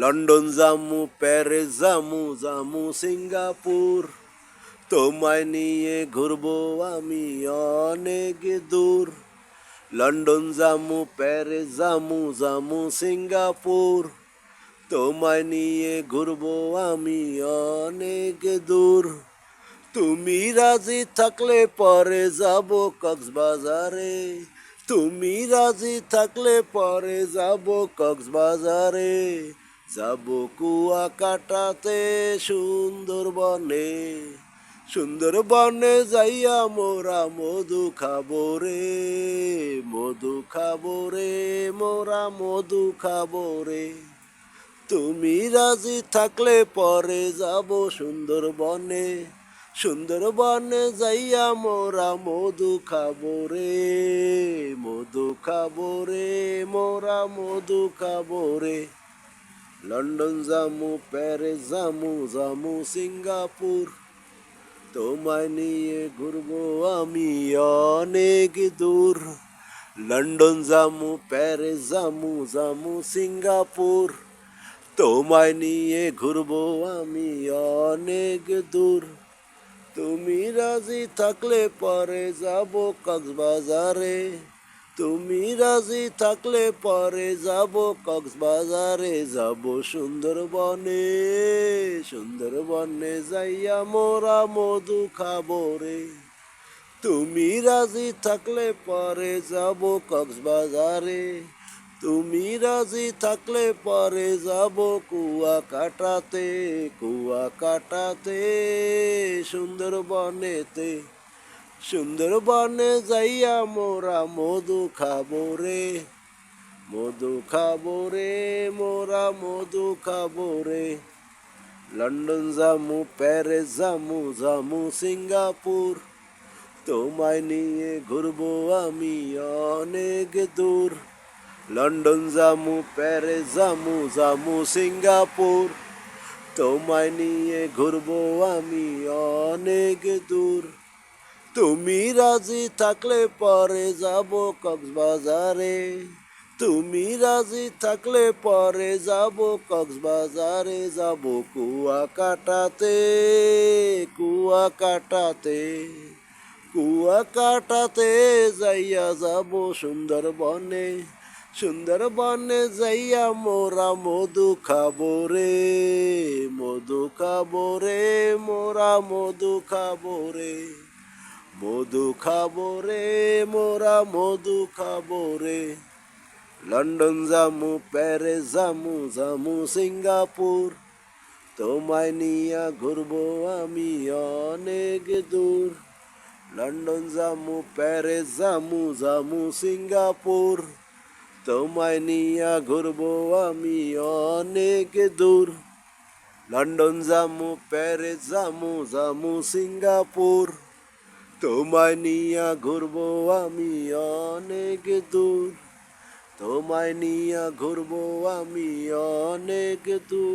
London জামু, Paris জামু, জামু সিঙ্গাপুর, তোমায় নিয়ে ঘুরবো আমি অনেক দূর। লন্ডন জামু, প্যারিস জামু, জামু সিঙ্গাপুর, তোমায় নিয়ে ঘুরবো আমি অনেক দূর। তুমি রাজি থাকলে পরে যাব কক্সবাজারে, তুমি রাজি থাকলে পরে যাব কক্সবাজারে, যাব কুয়া কাটাতে সুন্দরবনে, সুন্দরবনে যাইয়া মোরা মধু খাবো রে, মধু খাবো রে, মোরা মধু খাবো রে। তুমি রাজি থাকলে পরে যাব সুন্দরবনে, সুন্দরবনে যাইয়া মোরা মধু খাবো রে, মধু খাবো রে, মোরা মধু খাবো রে। লন্ডন জামু, প্যারিস জামু, জামু সিঙ্গাপুর, তোমায় নিয়ে ঘুরবো আমি অনেক দূর। লন্ডন জামু, প্যারিস জামু, জামু সিঙ্গাপুর, তোমায় নিয়ে ঘুরবো আমি অনেক দূর। তুমি রাজি থাকলে পরে যাব কক্সবাজারে, তুমি রাজি থাকলে পরে যাব কক্সবাজারে, যাব সুন্দরবনে, সুন্দরবনে যাইয়া মোরা মধু খাবো রে। তুমি রাজি থাকলে পরে যাব কক্সবাজারে, তুমি রাজি থাকলে পরে যাব কুয়া কাটাতে, কুয়া কাটাতে সুন্দরবনেতে, সুন্দরবনে যাইয়া মোরা মধু খাবো রে, মধু খাবো রে, মোরা মধু খাবো রে। লন্ডন জামু, প্যারিস জামু, জামু সিঙ্গাপুর, তোমায় নিয়ে ঘুরবো আমি অনেক দূর। লন্ডন জামু, প্যারিস জামু, জামু সিঙ্গাপুর, তোমায় নিয়ে ঘুরবো আমি অনেক দূর। তুমি রাজি থাকলে পরে যাব কক্সবাজারে, তুমি রাজি থাকলে পরে যাব কক্সবাজারে, যাব কুয়া কাটাতে, কুয়া কাটাতে, কুয়া কাটাতে যাইয়া যাব সুন্দরবনে, সুন্দরবনে যাইয়া মোরা মধু খাবো রে, মধু খাবো রে, মোরা মধু খাবো রে, মধু খাবো রে, মোরা মধু খাবো রে। লন্ডন জামু, প্যারিস জামু, জামু সিঙ্গাপুর, তোমায় নিয়া ঘুরবো আমি অনেক দূর। লন্ডন জামু, প্যারিস জামু, জামু সিঙ্গাপুর, তোমায় নিয়া ঘুরবো আমি অনেক দূর। লন্ডন জামু, প্যারিস জামু, জামু সিঙ্গাপুর, তোমায় নিয়া ঘুরবো আমি অনেক দূর, তোমায় নিয়া ঘুরবো আমি অনেক দূর।